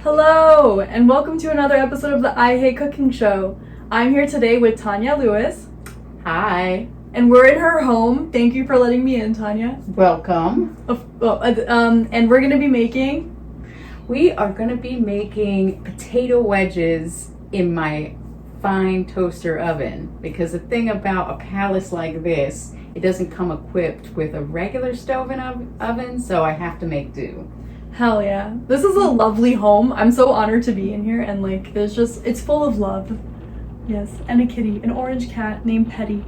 Hello, and welcome to another episode of the I Hate Cooking Show. I'm here today with Tania Lewis. Hi. And we're in her home. Thank you for letting me in, Tania. Welcome. And we're going to be making... We are going to be making potato wedges in my fine toaster oven. Because the thing about a palace like this, it doesn't come equipped with a regular stove and oven, so I have to make do. Hell yeah. This is a lovely home. I'm so honored to be in here, and it's full of love. Yes, and a kitty, an orange cat named Petty.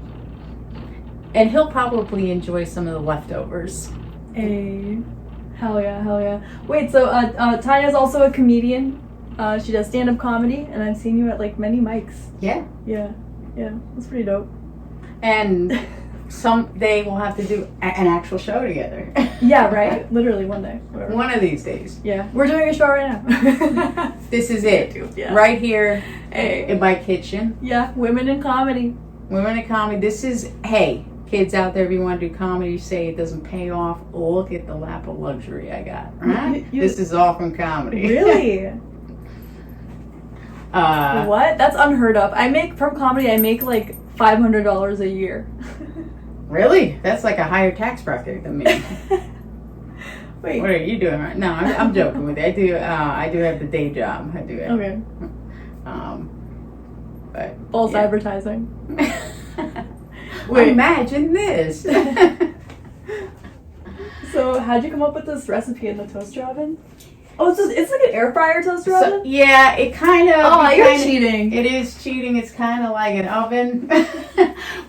And he'll probably enjoy some of the leftovers. Hell yeah. Wait, so Tanya's also a comedian. She does stand-up comedy, and I've seen you at many mics. Yeah. Yeah, that's pretty dope. And someday we'll have to do an actual show together. Yeah, right? Literally one day. Whatever. One of these days. Yeah, we're doing a show right now. This is it. Yeah. Right here in my kitchen. Yeah, women in comedy. Women in comedy. This is, hey, kids out there, if you want to do comedy, say it doesn't pay off, look at the lap of luxury I got. Right? This is all from comedy. Really? What? That's unheard of. From comedy, I make $500 a year. Really? That's like a higher tax bracket than me. Wait. What are you doing right now? I'm joking with you. I do have the day job. I do it. Okay. But false advertising. Wait. Imagine this. So, how'd you come up with this recipe in the toaster oven? Oh, it's like an air fryer toaster oven? Yeah, it kind of... Oh, you're cheating. It is cheating. It's kind of like an oven.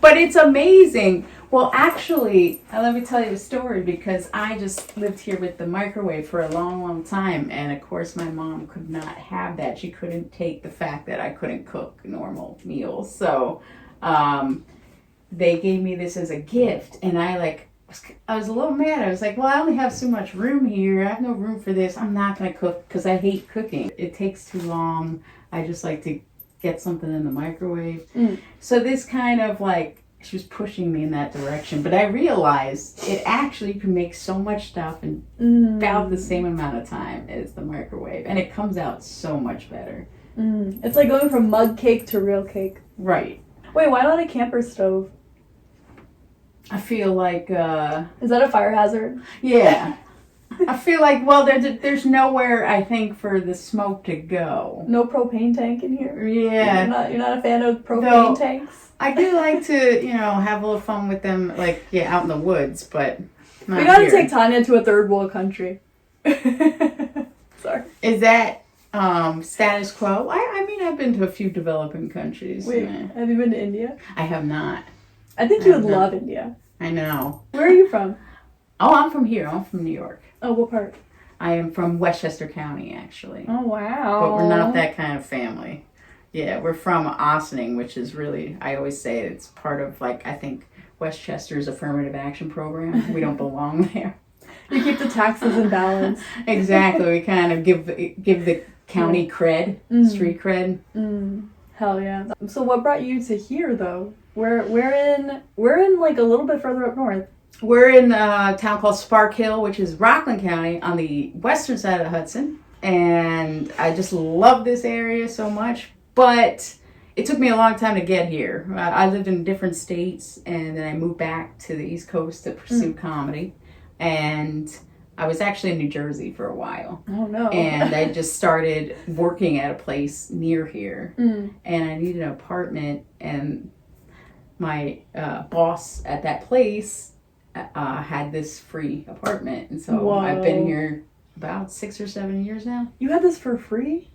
But it's amazing. Well, actually, let me tell you a story, because I just lived here with the microwave for a long, long time. And, of course, my mom could not have that. She couldn't take the fact that I couldn't cook normal meals. So, they gave me this as a gift. And I was a little mad. I was like, well, I only have so much room here. I have no room for this. I'm not going to cook because I hate cooking. It takes too long. I just like to get something in the microwave. So this kind of she was pushing me in that direction. But I realized it actually can make so much stuff in about the same amount of time as the microwave. And it comes out so much better. It's like going from mug cake to real cake. Right. Wait, why not a camper stove? I feel like... Is that a fire hazard? Yeah. I feel like, well, there's nowhere, I think, for the smoke to go. No propane tank in here? Yeah. You're not a fan of propane tanks? I do like to, have a little fun with them, out in the woods, but not we gotta here. take Tanya to a third world country. Sorry. Is that status quo? I mean, I've been to a few developing countries. Wait, have you been to India? I have not. I think you would love India. I know. Where are you from? Oh, I'm from here. I'm from New York. Oh, what part? I am from Westchester County, actually. Oh, wow. But we're not that kind of family. Yeah, we're from Ossining, which is really, I always say it's part of, I think Westchester's affirmative action program. We don't belong there. You keep the taxes in balance. Exactly. We kind of give the county cred, street cred. Hell yeah. So what brought you to here, though? We're in a little bit further up north. We're in a town called Spark Hill, which is Rockland County on the western side of the Hudson. And I just love this area so much. But it took me a long time to get here. I lived in different states, and then I moved back to the East Coast to pursue comedy. And I was actually in New Jersey for a while. Oh, no. And I just started working at a place near here. And I needed an apartment, and my boss at that place had this free apartment. And so I've been here about 6 or 7 years now. You had this for free?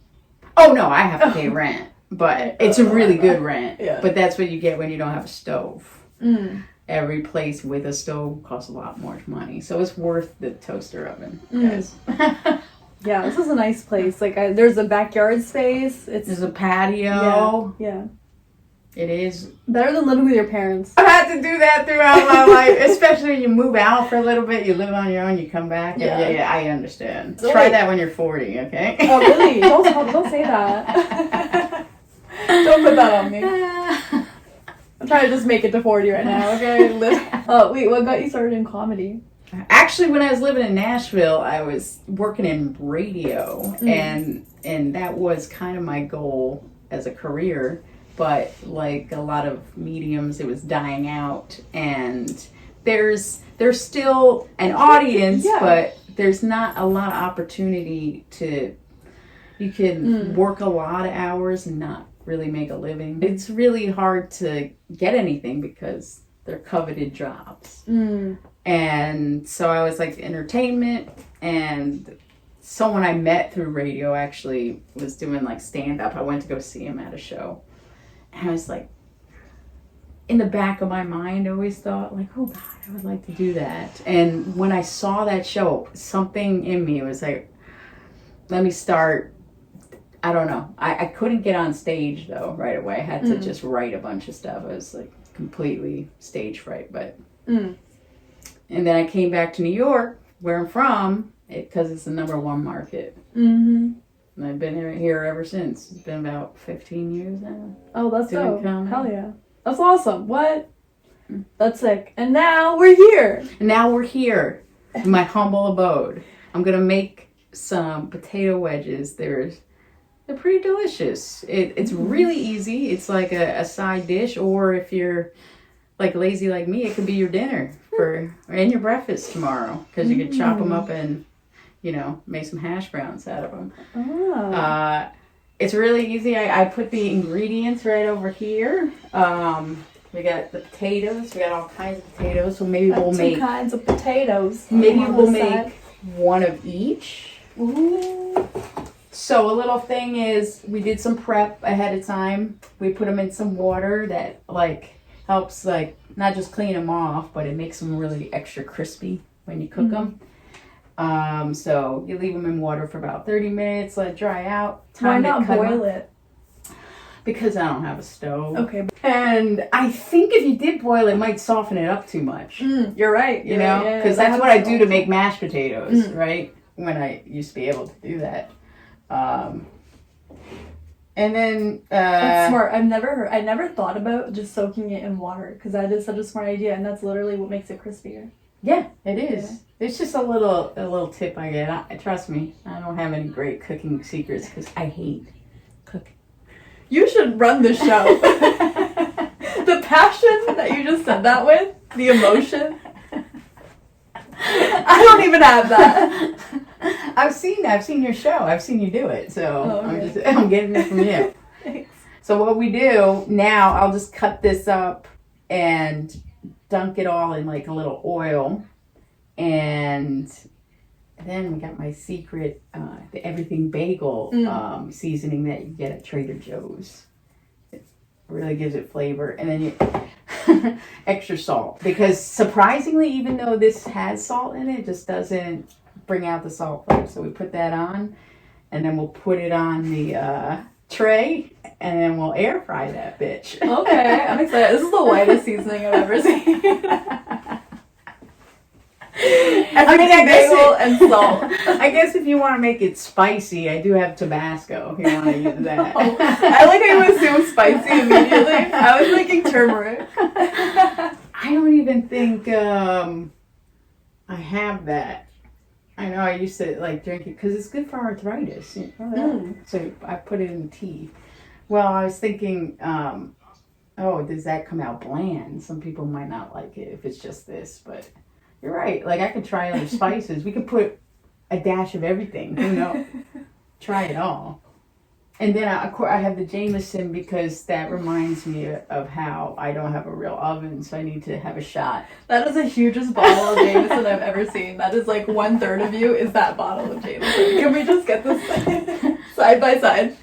Oh, no, I have to pay rent. But it's a really good rent. Yeah. But that's what you get when you don't have a stove. Every place with a stove costs a lot more money. So it's worth the toaster oven. Yes. Yeah, this is a nice place. There's a backyard space. There's a patio. Yeah. It is. Better than living with your parents. I've had to do that throughout my life. Especially when you move out for a little bit. You live on your own. You come back. Yeah, I understand. So Try that when you're 40, okay? Oh, really? Don't say that. Don't put that on me. I'm trying to just make it to 40 right now, okay? Wait, what got you started in comedy? Actually, when I was living in Nashville, I was working in radio, and that was kind of my goal as a career. But like a lot of mediums, it was dying out, and there's still an audience, but there's not a lot of opportunity to. You can work a lot of hours and not really make a living. It's really hard to get anything because they're coveted jobs. And so I was like entertainment, and someone I met through radio actually was doing like stand up. I went to go see him at a show. And I was like, in the back of my mind, I always thought like, oh God, I would like to do that. And when I saw that show, something in me was like, let me start. I don't know. I couldn't get on stage though right away. I had to just write a bunch of stuff. I was like completely stage fright, but. And then I came back to New York, where I'm from, because it's the #1 market. And I've been here ever since. It's been about 15 years now. Oh, that's dope. Hell yeah. That's awesome. What? That's sick. And now we're here. In my humble abode. I'm going to make some potato wedges. They're pretty delicious. It's really easy. It's like a side dish, or if you're like lazy like me, it could be your dinner and your breakfast tomorrow, because you could chop them up and make some hash browns out of them. It's really easy. I put the ingredients right over here. We got the potatoes. We got all kinds of potatoes. So maybe we'll make 2 kinds of potatoes. Maybe we'll make one of each. Ooh. So a little thing is, we did some prep ahead of time. We put them in some water that like helps like not just clean them off, but it makes them really extra crispy when you cook them. So you leave them in water for about 30 minutes, let it dry out. Why not boil it? Because I don't have a stove. Okay. And I think if you did boil it, might soften it up too much. You're right. You know? Because that's what I do to make mashed potatoes, right? When I used to be able to do that. And then that's smart. I never thought about just soaking it in water, because that is such a smart idea, and that's literally what makes it crispier. Yeah, it is. Yeah. It's just a little tip I get. Trust me, I don't have any great cooking secrets because I hate cooking. You should run the show. The passion that you just said that with, the emotion. I don't even have that. I've seen your show. I've seen you do it. So I'm getting it from you. Thanks. So what we do now, I'll just cut this up and dunk it all in like a little oil. And then we got my secret, the everything bagel seasoning that you get at Trader Joe's. It really gives it flavor. And then you extra salt. Because surprisingly, even though this has salt in it, it just doesn't bring out the salt flavor. So we put that on, and then we'll put it on the tray, and then we'll air fry that bitch. Okay, I'm excited. This is the whitest seasoning I've ever seen. I bagel and salt. I guess if you want to make it spicy, I do have Tabasco. If you want to use that. Oh, I like how you assume spicy immediately. I was thinking turmeric. I don't even think I have that. I know I used to like drink it because it's good for arthritis. You know that? So I put it in tea. Well, I was thinking, does that come out bland? Some people might not like it if it's just this, but you're right. Like I could try other spices. We could put a dash of everything. Who knows? Try it all. And then I have the Jameson because that reminds me of how I don't have a real oven, so I need to have a shot. That is the hugest bottle of Jameson I've ever seen. That is like 1/3 of you is that bottle of Jameson. Can we just get this side by side?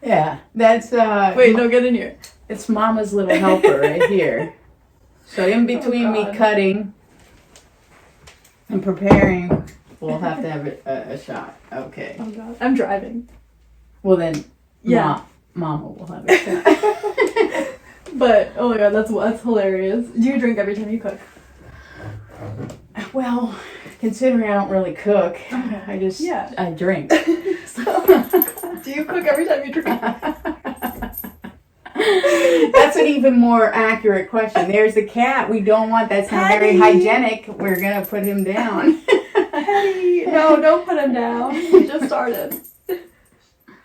Yeah, that's Wait, no, get in here. It's Mama's little helper right here. So in between me cutting and preparing, we'll have to have a shot. Okay. Oh God, I'm driving. Well then, Mama will have a shot. But oh my God, that's hilarious. Do you drink every time you cook? Well, considering I don't really cook, okay. I drink. So, do you cook every time you drink? That's an even more accurate question. There's the cat. We don't want, that's not very Patty. hygienic. We're going to put him down. Hey, no, don't put him down. He just started.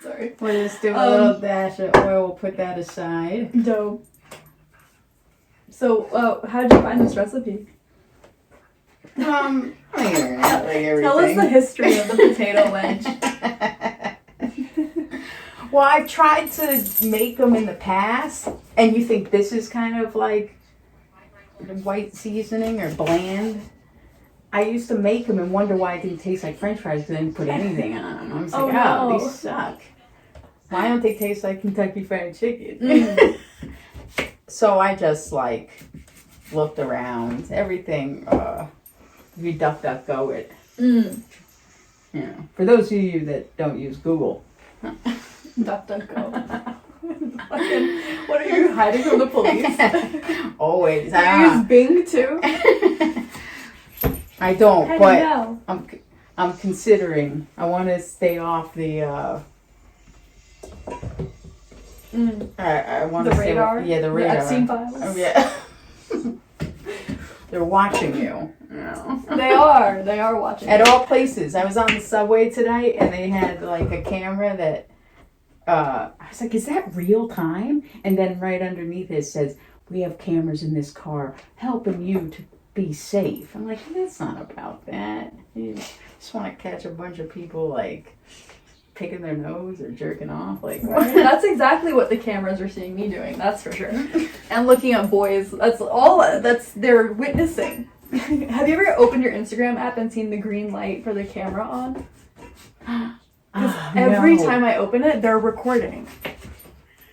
Sorry. We'll just do a little dash of oil. We'll put that aside. Dope. So, how did you find this recipe? Like everything. Tell us the history of the potato wedge. Well, I've tried to make them in the past, and you think this is kind of like white seasoning or bland. I used to make them and wonder why it didn't taste like French fries because I didn't put anything on them. I was like, no. these suck. Why don't they taste like Kentucky Fried Chicken? So I just like looked around, everything. You DuckDuckGo it. Yeah. For those of you that don't use Google. DuckDuckGo. Fucking, what are you hiding from the police? Always. Do you use Bing too? I don't, How but do you know? I'm considering. I want to stay off the. I want The to stay. radar? Yeah, the radar. The Epstein files? Oh, yeah. They're watching you. They are watching. At all places. I was on the subway tonight and they had like a camera that I was like, is that real time? And then right underneath it says, we have cameras in this car helping you to be safe. I'm like, that's not about that. You just want to catch a bunch of people like picking their nose or jerking off. Like, Right. That's exactly what the cameras are seeing me doing, that's for sure. And looking at boys, that's they're witnessing. Have you ever opened your Instagram app and seen the green light for the camera on? Because every time I open it, they're recording.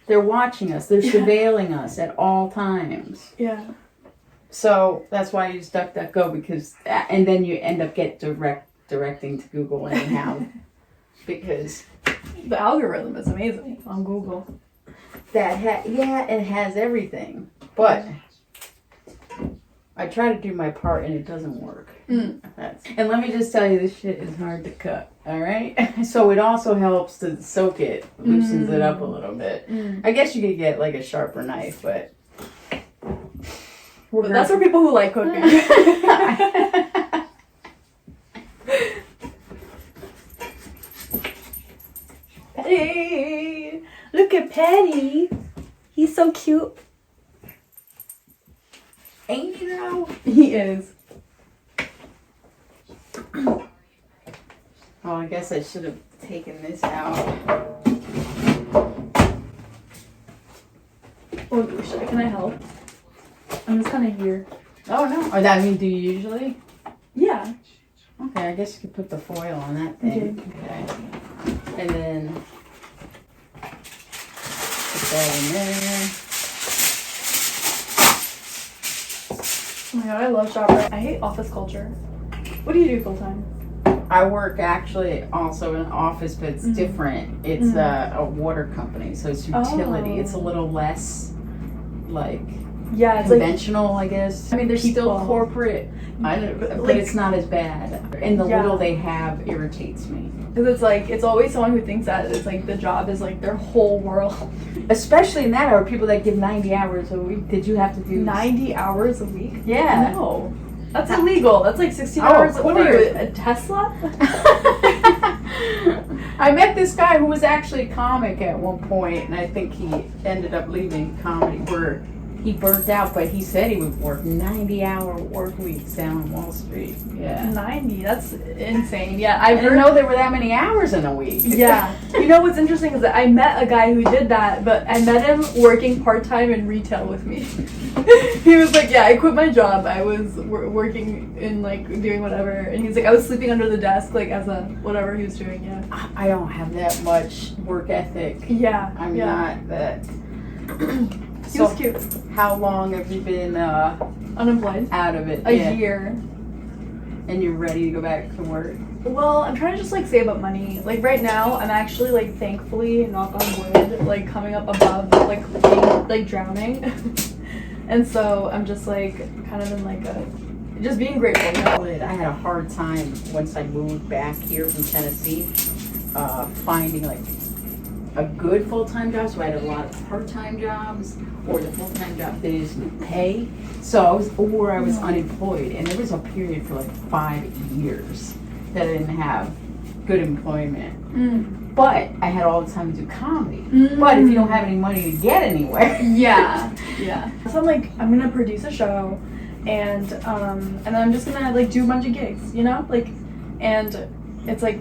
They're watching us. They're surveilling us at all times. Yeah. So that's why I use DuckDuckGo because, and then you end up directing to Google anyhow, because The algorithm is amazing on Google. it has everything, but I try to do my part and it doesn't work. And let me just tell you, this shit is hard to cut. All right, so it also helps to soak it, loosens it up a little bit. I guess you could get like a sharper knife, but. But that's for people who like cooking. Hey, look at Patty. He's so cute. Ain't he though? He is. Oh, I guess I should have taken this out. Oh, can I help? I'm just kind of here. Oh no! Oh, I mean, do you usually? Yeah. Okay, I guess you could put the foil on that thing. Okay. And then put that in there. Oh my god, I love ShopRite. I hate office culture. What do you do full time? I work actually also in an office, but it's different. It's a water company, so it's utility. It's a little less like Yeah, it's conventional, I guess. I mean, they're still people. corporate, but it's not as bad. And the little they have irritates me. Because it's always someone who thinks that it's like the job is like their whole world. Especially in that are people that give 90 hours a week. Did you have to do 90 hours a week? Yeah. No. That's illegal. That's like 16 hours. What are you, a Tesla? I met this guy who was actually a comic at one point, and I think he ended up leaving comedy where he burnt out, but he said he would work 90-hour work weeks down on Wall Street. Yeah. 90? That's insane. Yeah, I didn't know there were that many hours in a week. Yeah. You know what's interesting is that I met a guy who did that, but I met him working part-time in retail with me. He was like, yeah, I quit my job. I was working in like doing whatever. And he's like, I was sleeping under the desk like as a whatever he was doing, yeah. I don't have that much work ethic. Yeah. I'm not that. He was cute. How long have you been unemployed? Out of it? A year. And you're ready to go back to work? Well, I'm trying to just like save up money. Like right now, I'm actually like thankfully, knock on wood, like coming up above like being, like drowning. And so I'm just like kind of in like just being grateful. You know? I had a hard time once I moved back here from Tennessee, finding like a good full-time job, so I had a lot of part-time jobs, or the full-time job didn't pay. So I was unemployed, and there was a period for like 5 years that I didn't have good employment. But I had all the time to do comedy. But if you don't have any money to get anywhere, yeah. So I'm like, I'm gonna produce a show, and then I'm just gonna like do a bunch of gigs, you know, like, and it's like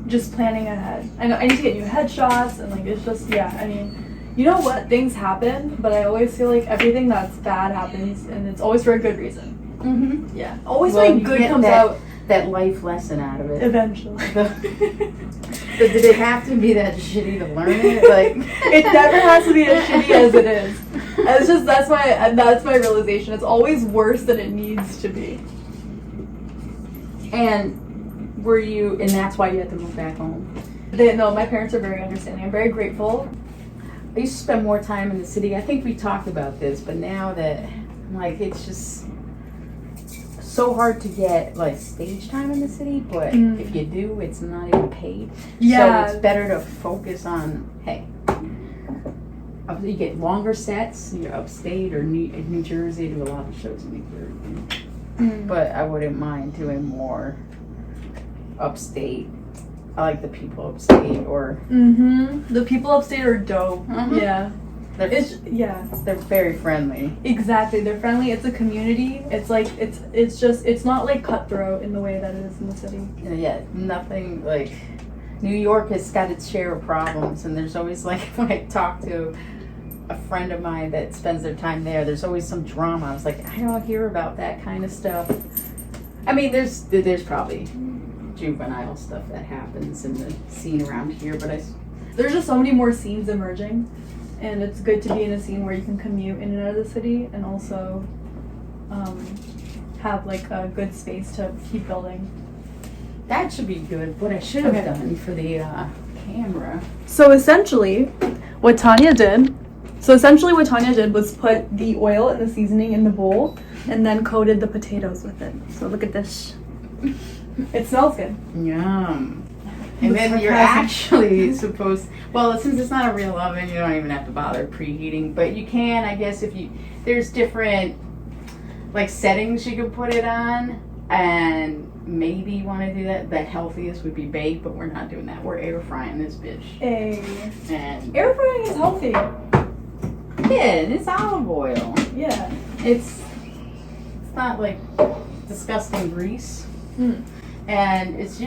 just planning ahead. I know I need to get new headshots, and like it's just I mean, you know what, things happen, but I always feel like everything that's bad happens, and it's always for a good reason. Yeah, always something good comes out. That life lesson out of it. Eventually. But did it have to be that shitty to learn it? Like, it never has to be as shitty as it is. And it's just that's my realization. It's always worse than it needs to be. And that's why you had to move back home? No, my parents are very understanding. I'm very grateful. I used to spend more time in the city. I think we talked about this, but now that like it's just so hard to get like stage time in the city, but if you do, it's not even paid. Yeah. So it's better to focus on, hey, you get longer sets, you're upstate or New Jersey, do a lot of shows in New Jersey. But I wouldn't mind doing more upstate. I like the people upstate or... The people upstate are dope. Yeah. They're very friendly. Exactly, they're friendly. It's a community. It's like it's not like cutthroat in the way that it is in the city. Yeah, nothing like New York has got its share of problems, and there's always like when I talk to a friend of mine that spends their time there's always some drama. I was like, I don't hear about that kind of stuff. I mean, there's probably juvenile stuff that happens in the scene around here, but there's just so many more scenes emerging. And it's good to be in a scene where you can commute in and out of the city and also have like a good space to keep building. That should be good. What I should have done for the camera. So essentially, what Tania did was put the oil and the seasoning in the bowl and then coated the potatoes with it. So look at this. It smells good. Yum. And then you're actually supposed, well, since it's not a real oven, you don't even have to bother preheating, but you can, I guess, there's different, like, settings you can put it on, and maybe you want to do that. The healthiest would be baked, but we're not doing that. We're air frying this bitch. Hey. And air frying is healthy. Yeah, it's olive oil. Yeah. It's not, like, disgusting grease. And it's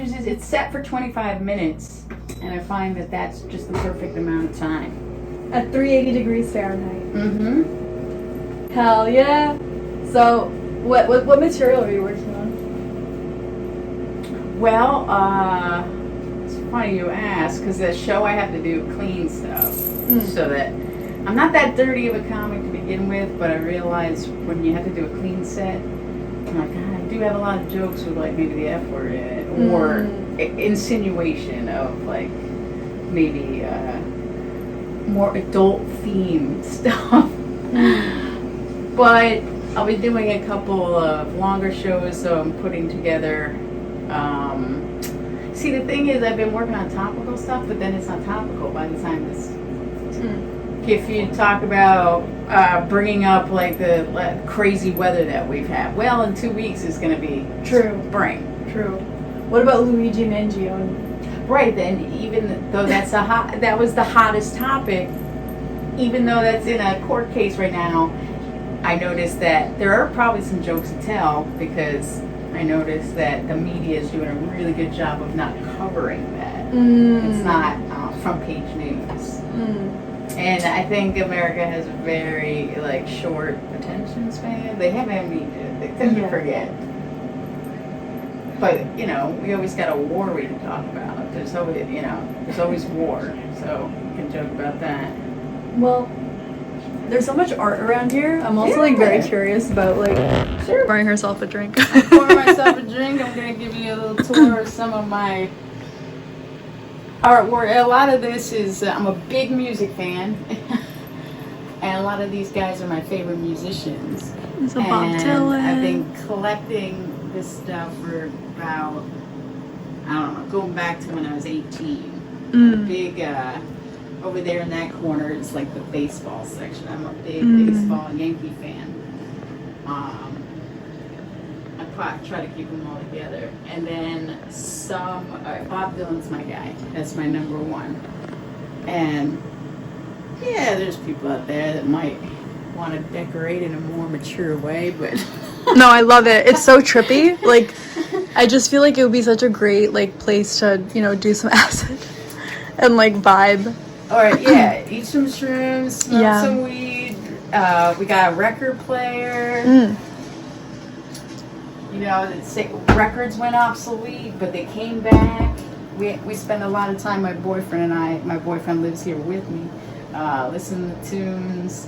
set for 25 minutes, and I find that that's just the perfect amount of time. At 380 degrees Fahrenheit. Hell yeah. So, what material are you working on? Well, it's funny you ask, because the show I have to do clean stuff, so that I'm not that dirty of a comic to begin with, but I realize when you have to do a clean set, I'm like, God, I do have a lot of jokes with like maybe the F word in it, or insinuation of like maybe more adult themed stuff. But I'll be doing a couple of longer shows, so I'm putting together. See, the thing is, I've been working on topical stuff, but then it's not topical by the time this. If you talk about bringing up like the crazy weather that we've had, well, in 2 weeks it's going to be spring. True. What about Luigi Mangione? Right, then even though that was the hottest topic, even though that's in a court case right now, I noticed that there are probably some jokes to tell, because I noticed that the media is doing a really good job of not covering that. It's not front page news. And I think America has a very short attention span. They have amnesia. They tend to forget. But we always got a war we can talk about. There's always war. So we can joke about that. Well, there's so much art around here. I'm also very curious about pouring herself a drink. Pour myself a drink. I'm gonna give you a little tour of some of my artwork. A lot of this is I'm a big music fan, and a lot of these guys are my favorite musicians. So Bob Dylan. I've been collecting this stuff for about, I don't know, going back to when I was 18. over there in that corner is like the baseball section. I'm a big baseball Yankee fan. I try to keep them all together. And then Bob Dylan's my guy. That's my number one. And yeah, there's people out there that might want to decorate in a more mature way, but No, I love it. It's so trippy. Like, I just feel like it would be such a great, like, place to, do some acid and, like, vibe. Or, yeah, eat some shrooms, smoke some weed. We got a record player. Records went obsolete, but they came back. We spend a lot of time, my boyfriend lives here with me, listening to tunes.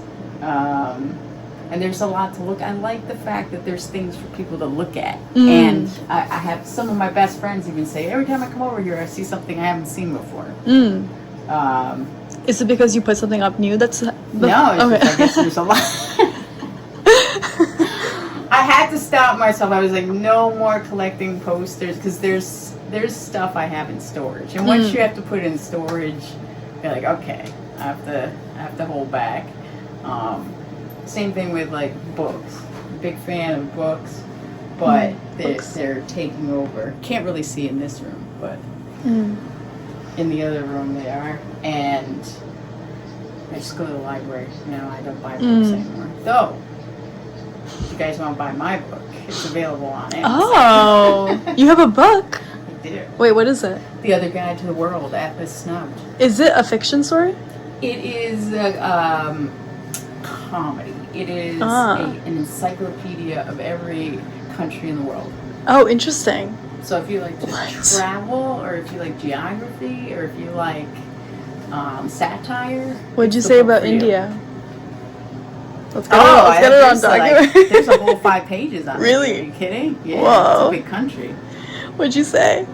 And there's a lot to look. I like the fact that there's things for people to look at. And I have some of my best friends even say, every time I come over here, I see something I haven't seen before. Is it because you put something up new? No, it's just, I guess there's a lot. I had to stop myself. I was like, no more collecting posters, because there's stuff I have in storage. And once you have to put it in storage, you're like, okay, I have to hold back. Same thing with like books. Big fan of books, but they're taking over. Can't really see in this room, but in the other room they are. And I just go to the library. I don't buy books anymore. Though, if you guys want to buy my book, it's available on Amazon. Oh, you have a book? I do. Wait, what is it? The Other Guide to the World, Atlas Snubbed. Is it a fiction story? It is a comedy. It is an encyclopedia of every country in the world. Oh, interesting. So if you like to travel, or if you like geography, or if you like satire. What'd you say about India? Let's get it on document. There's a whole 5 pages on it. Really? Are you kidding? Yeah, Whoa. It's a big country. What'd you say?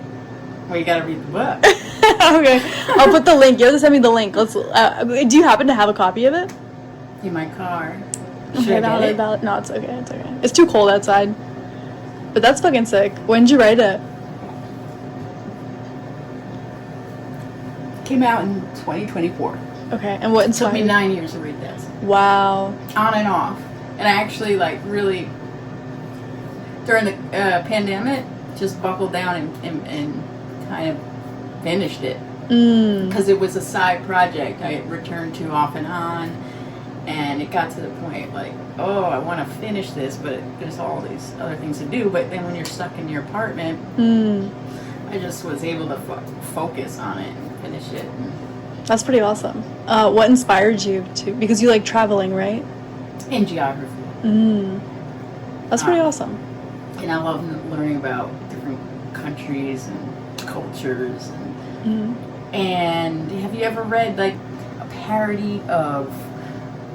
Well, you gotta read the book. Okay, I'll put the link. You have to send me the link. Let's. Do you happen to have a copy of it? In my car. Okay, no, it's okay. It's okay. It's too cold outside. But that's fucking sick. When did you write it? Came out in 2024. Okay, and what inspired? It took me 9 years to read this. Wow. On and off. And I actually, really, during the pandemic, just buckled down and kind of finished it. Because it was a side project I returned to off and on. And it got to the point, I want to finish this, but there's all these other things to do. But then when you're stuck in your apartment, I just was able to focus on it and finish it. That's pretty awesome. What inspired you to? Because you like traveling, right? And geography. That's pretty awesome. And I love learning about different countries and cultures. And have you ever read a parody of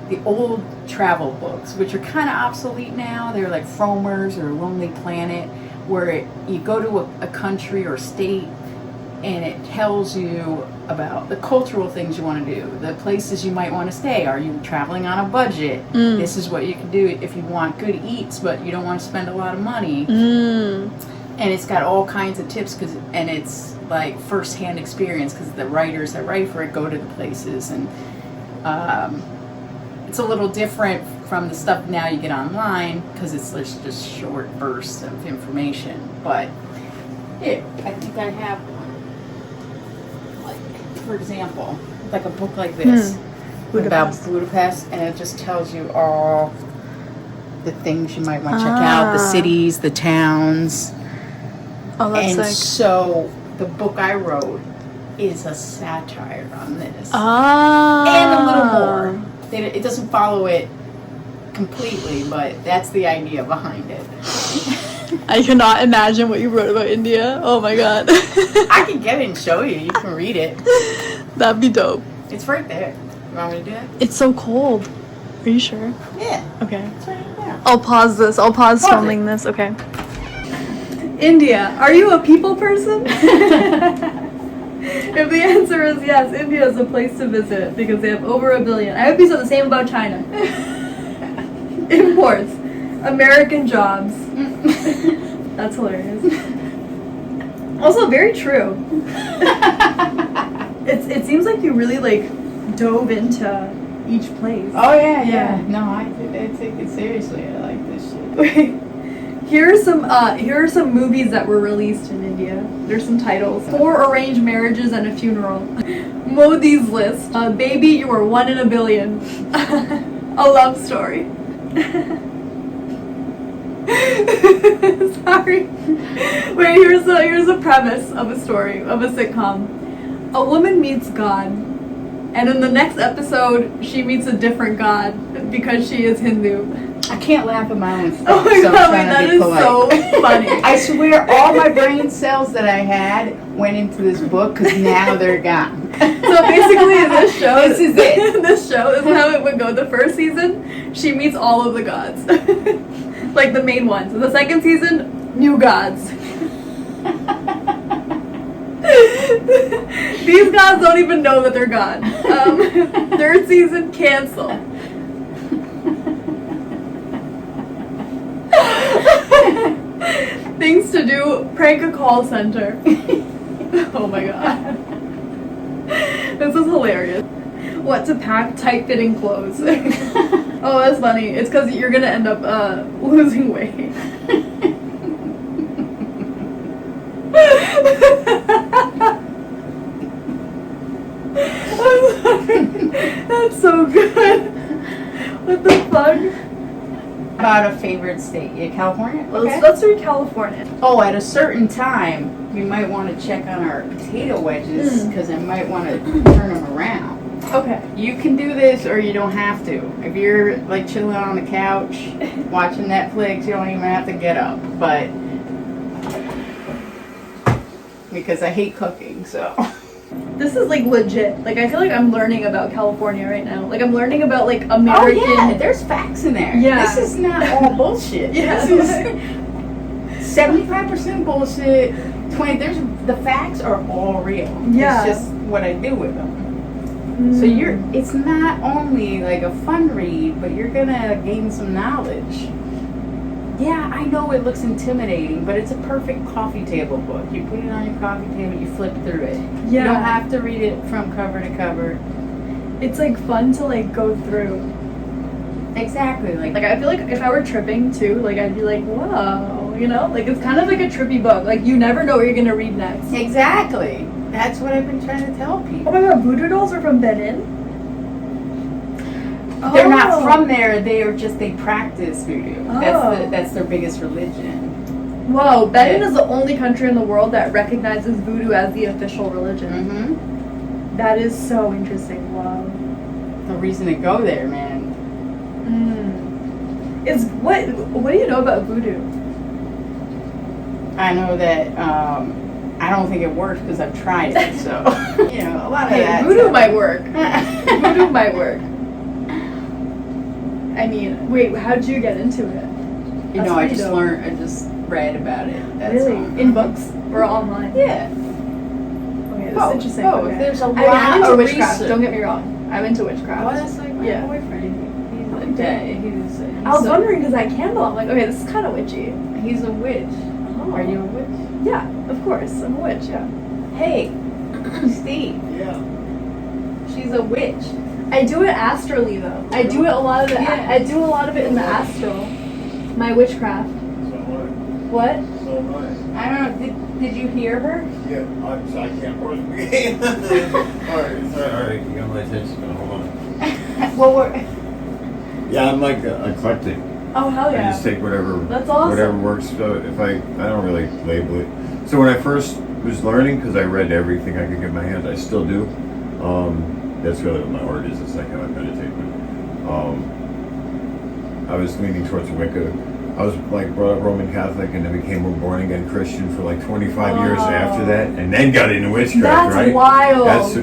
the old travel books, which are kind of obsolete now? They're like Frommer's or Lonely Planet, where you go to a country or state and it tells you about the cultural things you want to do, the places you might want to stay. Are you traveling on a budget? This is what you can do if you want good eats, but you don't want to spend a lot of money. And it's got all kinds of tips, and it's like first-hand experience, because the writers that write for it go to the places. And it's a little different from the stuff now you get online, because it's just short bursts of information. But I think I have one. For example, like a book like this about Budapest, and it just tells you all the things you might want to check out, the cities, the towns. Oh, that's sick. And so the book I wrote is a satire on this. And a little more. It doesn't follow it completely, but that's the idea behind it. I cannot imagine what you wrote about India. Oh my god. I can get it and show you. You can read it. That'd be dope. It's right there. You want me to do it? It's so cold. Are you sure? Yeah. Okay. It's right there. I'll pause this. I'll pause filming this. Okay. India. Are you a people person? If the answer is yes, India is a place to visit because they have over 1 billion. I would be the same about China. Imports. American jobs. That's hilarious. Also, very true. It seems like you really dove into each place. Oh yeah, Yeah. yeah. No, I take it seriously. I like this shit. Here are some movies that were released in India. There's some titles: 4 Arranged Marriages and a Funeral, Modi's List, Baby You Are 1 in a Billion, A Love Story. Sorry. Wait, here's a premise of a story of a sitcom. A woman meets God, and in the next episode, she meets a different God because she is Hindu. I can't laugh at my own stuff. Oh my so god, I'm wait, trying that to be is polite. so funny. I swear, all my brain cells that I had went into this book because now they're gone. So basically, this show, This is it. This show is how it would go. The first season, she meets all of the gods, like the main ones. The second season, new gods. These gods don't even know that they're God. Third season, cancel. Things to do, prank a call center. Oh my god. This is hilarious. What to pack, tight-fitting clothes. Oh, that's funny. It's because you're gonna end up losing weight. I'm sorry. That's so good. What the fuck? About a favorite state? Yeah, California? Okay. Let's read California. Oh, at a certain time, we might want to check on our potato wedges because I might want to turn them around. Okay. You can do this or you don't have to. If you're like chilling on the couch, watching Netflix, you don't even have to get up. But because I hate cooking, so. This is like legit. Like I feel like I'm learning about California right now. Like I'm learning about like American. Oh yeah, there's facts in there. Yeah. This is not all bullshit. Yeah. This is 75% bullshit. 20. The facts are all real. Yeah. It's just what I do with them. So it's not only like a fun read, but you're gonna gain some knowledge. Yeah, I know it looks intimidating, but it's a perfect coffee table book. You put it on your coffee table, you flip through it. Yeah. You don't have to read it from cover to cover. It's like fun to like go through. Exactly. Like I feel like if I were tripping too, like I'd be like, whoa, you know? Like it's kind of like a trippy book. Like you never know what you're gonna read next. Exactly. That's what I've been trying to tell Oh people. my god, voodoo dolls are from Benin? They're not from there. They practice voodoo. Oh. That's their biggest religion. Whoa, Benin is the only country in the world that recognizes voodoo as the official religion. Mm-hmm. That is so interesting. Wow. No reason to go there, man. What do you know about voodoo? I know that I don't think it works because I've tried it. So you know, a lot of that. Voodoo might work. Voodoo might work. I mean, wait, how'd you get into it? You know, I just read about it. That's really? all. In books or online? Yeah. Okay, that's interesting. Oh, Okay. there's a I'm lot into of witchcraft. research. Don't get me wrong. I'm into witchcraft. Oh, that's like my Yeah. boyfriend. He's like that. He's I was wondering because that candle, I'm like, okay, this is kind of witchy. He's a witch. Oh. Are you a witch? Yeah, of course. I'm a witch, yeah. Hey, Steve. Yeah. She's a witch. I do it astrally though. I do it a lot of it. Yeah. I do a lot of it in the astral. My witchcraft. So am What? I. So am I don't know. Did you hear her? I. Yeah, I can't work the game. Alright, you got my attention now, hold on. Well, Yeah, I'm like eclectic. Oh hell I yeah. just take whatever That's awesome. whatever works. So if I don't really label it. So when I first was learning, because I read everything I could get my hands, I still do. That's really what my art is. It's like how I meditate. But I was leaning towards Wicca. I was like brought up Roman Catholic and then became a born again Christian for like 25 years after that, and then got into witchcraft. That's right? wild. That's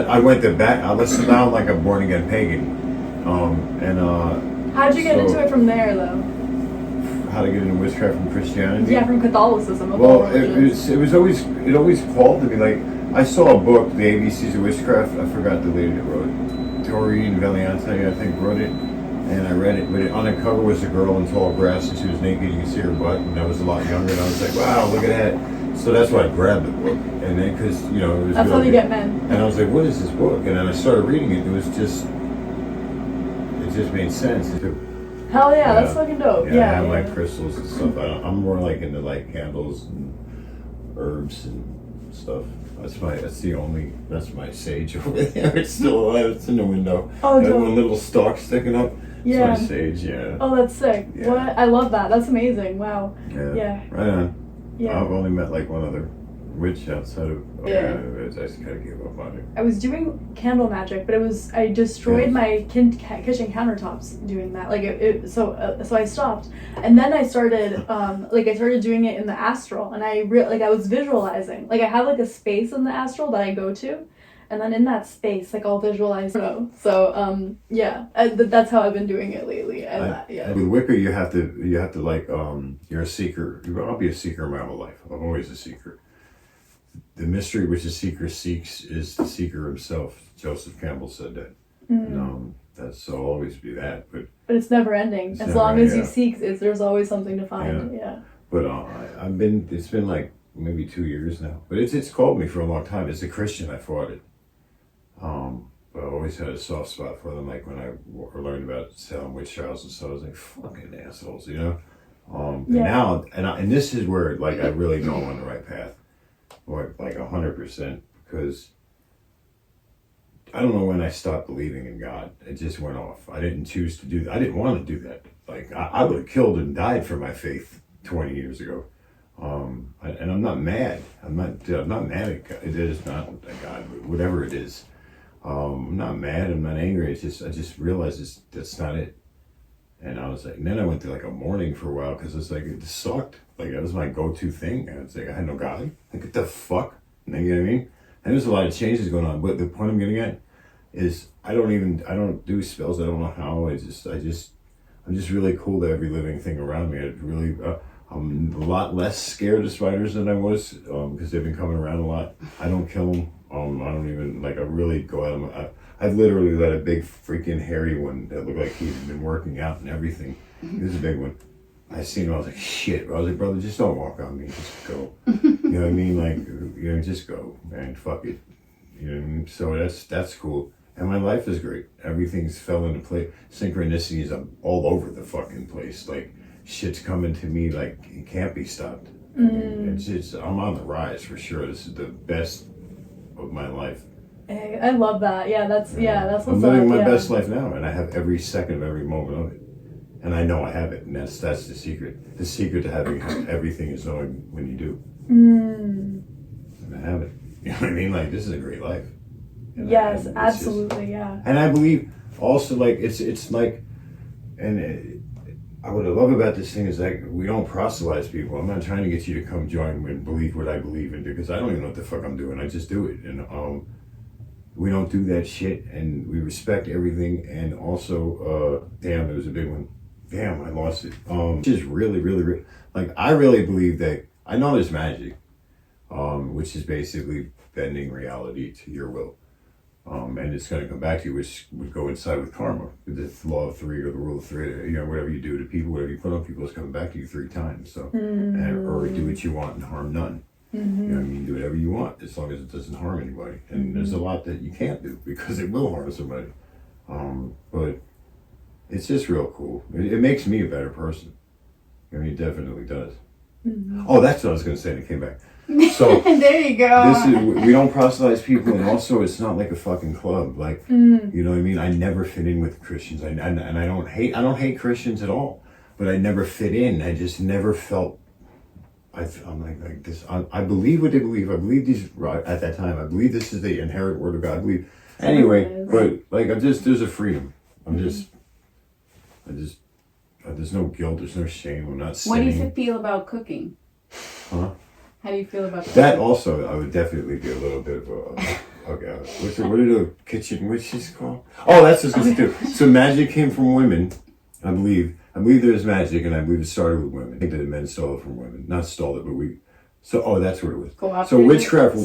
I went to back. I listened down like a born again pagan. How'd you get so- into it from there though? How to get into witchcraft from Christianity? Yeah, from Catholicism. Of all Well, religions. it always called to me like I saw a book, The ABCs of Witchcraft. I forgot the lady that wrote it. Doreen Valiante, I think, wrote it, and I read it. But on the cover was a girl in tall grass, and she was naked. You could see her butt, and I was a lot younger, and I was like, wow, look at that. So that's why I grabbed the book, and then because it was. That's really how they good. get men. And I was like, "What is this book?" And then I started reading it. It just made sense. Hell yeah, that's fucking dope. Yeah, I have like crystals and stuff. I'm more like into like candles and herbs and stuff. That's my sage over there. It's still alive. It's in the window. Oh, that dope. one little stalk sticking up. Yeah. It's my sage. Yeah. Oh, that's sick. Yeah. What? I love that. That's amazing. Wow. Yeah. Right on. Yeah. I've only met like one other witch outside of. Yeah. I just kind of gave up on it. I was doing candle magic, but I destroyed my kitchen countertops doing that. Like so I stopped, and then I started I started doing it in the astral, and I was visualizing. Like I have like a space in the astral that I go to, and then in that space, like I'll visualize. So that's how I've been doing it lately. With Wicca, you have to like you're a seeker. I'll be a seeker my whole life. I'm always a seeker. The mystery which the seeker seeks is the seeker himself. Joseph Campbell said that. And, I'll always be that. But it's never ending. As long as you seek, there's always something to find. Yeah. But it's been like maybe 2 years now. But it's called me for a long time. As a Christian, I fought it. But I always had a soft spot for them. Like when I learned about Salem witch trials and stuff, I was like, fucking assholes, And now, and this is where like I really know I'm on the right path. Like 100%, because I don't know when I stopped believing in God. It just went off. I didn't choose to do that. I didn't want to do that. Like I would have killed and died for my faith 20 years ago. And I'm not mad. I'm not mad at God. It is not at God, whatever it is. I'm not mad. I'm not angry. It's just I just realized that's not it. And I was like, and then I went through like a mourning for a while because it's like it sucked. Like that was my go-to thing. And it's like I had no God. Like what the fuck? You know what I mean? And there's a lot of changes going on. But the point I'm getting at is I don't do spells. I don't know how. I'm just really cool to every living thing around me. I'm a lot less scared of spiders than I was because they've been coming around a lot. I don't kill them. I don't even I really go at them. I've literally let a big freaking hairy one that looked like he'd been working out and everything. This is a big one. I seen him, I was like, shit. I was like, brother, just don't walk on me. Just go. You know what I mean? Like, just go, man. Fuck it. You know what I mean? So that's cool. And my life is great. Everything's fell into place. Synchronicities are all over the fucking place. Like, shit's coming to me like it can't be stopped. I mean, I'm on the rise for sure. This is the best of my life. Hey, I love that. That's what's I'm living my best life now, and I have every second of every moment of it, and I know I have it, and that's the secret. The secret to having everything is knowing when you do. And I have it. You know what I mean? Like this is a great life. Yes, absolutely, yeah. And I believe also like it's like, and what I love about this thing is like we don't proselytize people. I'm not trying to get you to come join and believe what I believe in because I don't even know what the fuck I'm doing. I just do it, and we don't do that shit, and we respect everything. And also, damn, it was a big one. Damn, I lost it. Just really, like I really believe that I know there's magic, which is basically bending reality to your will. And it's going to come back to you, which would go inside with karma. The law of three or the rule of three, whatever you do to people, whatever you put on people is coming back to you 3 times. So, or do what you want and harm none. You know what I mean? Do whatever you want as long as it doesn't harm anybody. And there's a lot that you can't do because it will harm somebody. But it's just real cool. It makes me a better person. I mean, it definitely does. Oh, that's what I was going to say, and it came back. So there you go. We don't proselytize people, and also it's not like a fucking club. Like you know what I mean? I never fit in with Christians, and I don't hate Christians at all, but I never fit in. I just never felt. I'm like this. I believe what they believe. I believe these at that time. I believe this is the inherent word of God. I believe anyway, but like there's a freedom. There's no guilt. There's no shame. I'm not sinning. What do you feel about cooking? Huh? How do you feel about that? Also, I would definitely be a little bit of a okay. What are the kitchen witches called? Oh, that's what I was going to do. So magic came from women, I believe. I believe there's magic, and I believe it started with women. I think that men stole it from women. Not stole it, but that's what it was. So witchcraft,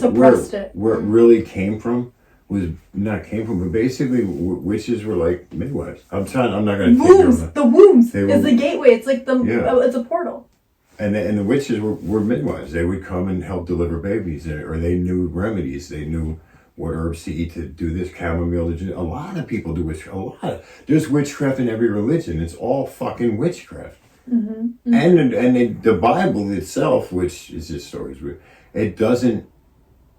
where it really came from, but basically witches were like midwives. I'm not going to wombs. The wombs is the gateway. It's like it's a portal. And the witches were midwives. They would come and help deliver babies, or they knew remedies. They knew what herbs to eat to do this, chamomile to do. A lot of people do witchcraft. There's witchcraft in every religion. It's all fucking witchcraft. Mm-hmm. And the Bible itself, which is just stories, it doesn't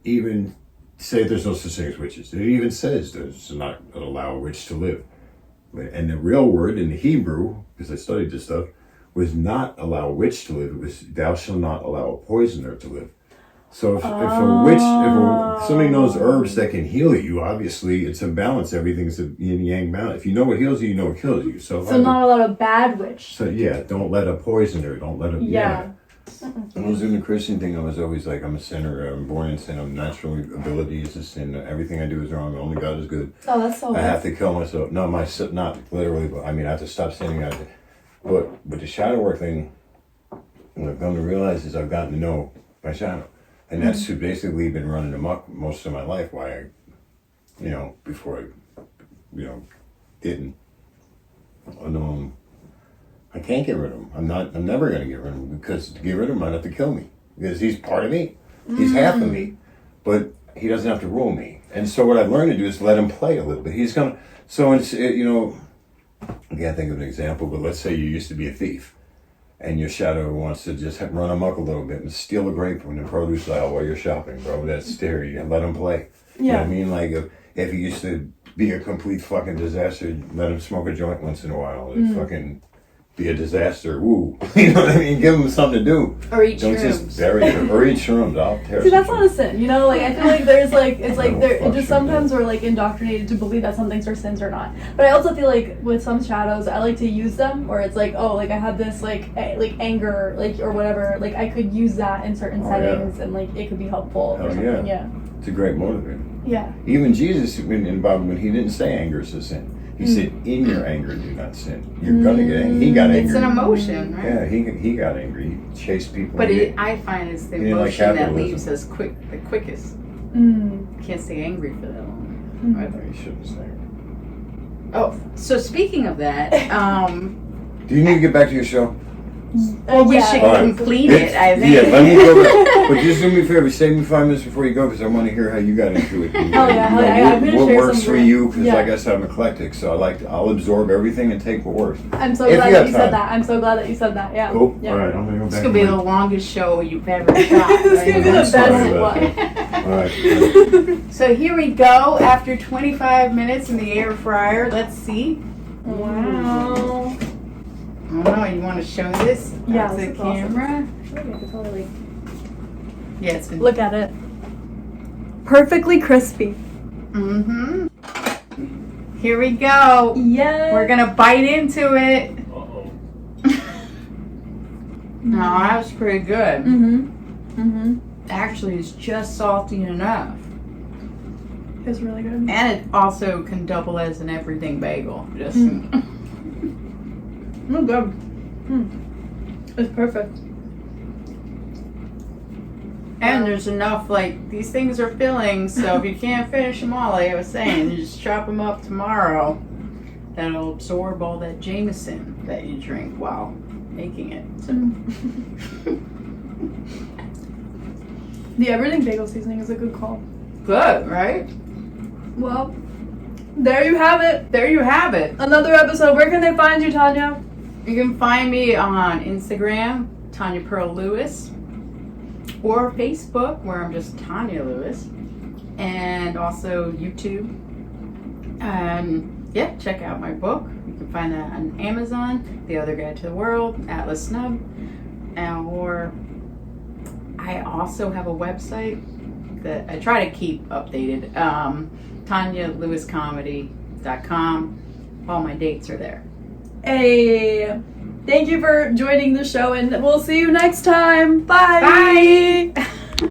even say there's no such thing as witches. It even says there's not allow a witch to live. And the real word in the Hebrew, because I studied this stuff, was not allow a witch to live. It was thou shalt not allow a poisoner to live. So if somebody knows herbs that can heal you, obviously it's a balance. Everything's a yin yang balance. If you know what heals you, you know what kills you. So not a lot of bad witch. So yeah, don't let a poisoner. Don't let a When I was doing the Christian thing, I was always like, I'm a sinner. I'm born in sin. I'm natural ability is a sin. Everything I do is wrong. Only God is good. Oh, that's so. I have to kill myself. No, not literally, but I mean, I have to stop sinning. But the shadow work thing, what I've come to realize is I've gotten to know my shadow. And that's basically been running amok most of my life. Why before I, didn't. I can't get rid of him. I'm never going to get rid of him, because to get rid of him, I'd have to kill me. Because he's part of me. He's half of me. But he doesn't have to rule me. And so what I've learned to do is let him play a little bit. He's going to, so it's, I can't think of an example, but let's say you used to be a thief. And your shadow wants to just run amok a little bit and steal a grape from the produce aisle while you're shopping, bro. That's scary. Let him play. Yeah. You know what I mean? Like, if he used to be a complete fucking disaster, let him smoke a joint once in a while. Fucking be a disaster. Woo. You know what I mean? Give him something to do. Or eat Don't shrooms. Just bury it. Or eat shrooms. I'll tear See, that's not a sin. Like, I feel like there's like, it's like, it just sometimes we're like indoctrinated to believe that some things are sins or not. But I also feel like with some shadows, I like to use them, or it's like, oh, like I have this like anger, like, or whatever, like I could use that in certain settings, and like it could be helpful or something. Yeah. It's a great motivator. Yeah. Even Jesus, in the Bible, when he didn't say anger is a sin, he said, in your anger, do not sin. You're going to get angry. He got angry. It's an emotion, right? Yeah, he got angry. He chased people. But I find it's the emotion that leaves us the quickest. Can't stay angry for that long. Right? You shouldn't stay angry. Oh, so speaking of that, do you need to get back to your show? Well, we should complete it, I think. Yeah, let me go back. But just do me a favor, save me 5 minutes before you go, because I want to hear how you got into it. What works for you, because like I said, I'm eclectic, so I'll absorb everything and take what works. I'm so glad that you said that. I'm so glad that you said that, yeah. Cool. Yeah. All right, I'm going to go back. It's going to be the longest show you've ever shot. It's going to be the best one. All right. So here we go, after 25 minutes in the air fryer. Let's see. Wow. I don't know, you want to show this? Yeah, the camera? Awesome. Yeah, it's been... Look at it. Perfectly crispy. Mm-hmm. Here we go. Yeah. We're going to bite into it. Uh-oh. No, that was pretty good. Mm-hmm. Actually, it's just salty enough. It's really good. And it also can double as an everything bagel. Just... Oh, good. It's perfect. And there's enough, like, these things are filling, so if you can't finish them all, like I was saying, you just chop them up tomorrow. That'll absorb all that Jameson that you drink while making it. So. The everything bagel seasoning is a good call. Good, right? Well, there you have it. There you have it. Another episode. Where can they find you, Tanya? You can find me on Instagram, Tanya Pearl Lewis, or Facebook, where I'm just Tanya Lewis, and also YouTube. Yeah, check out my book. You can find that on Amazon, The Other Guide to the World, Atlas Snub, or I also have a website that I try to keep updated, TanyaLewisComedy.com. All my dates are there. Hey, thank you for joining the show, and we'll see you next time. Bye. Bye.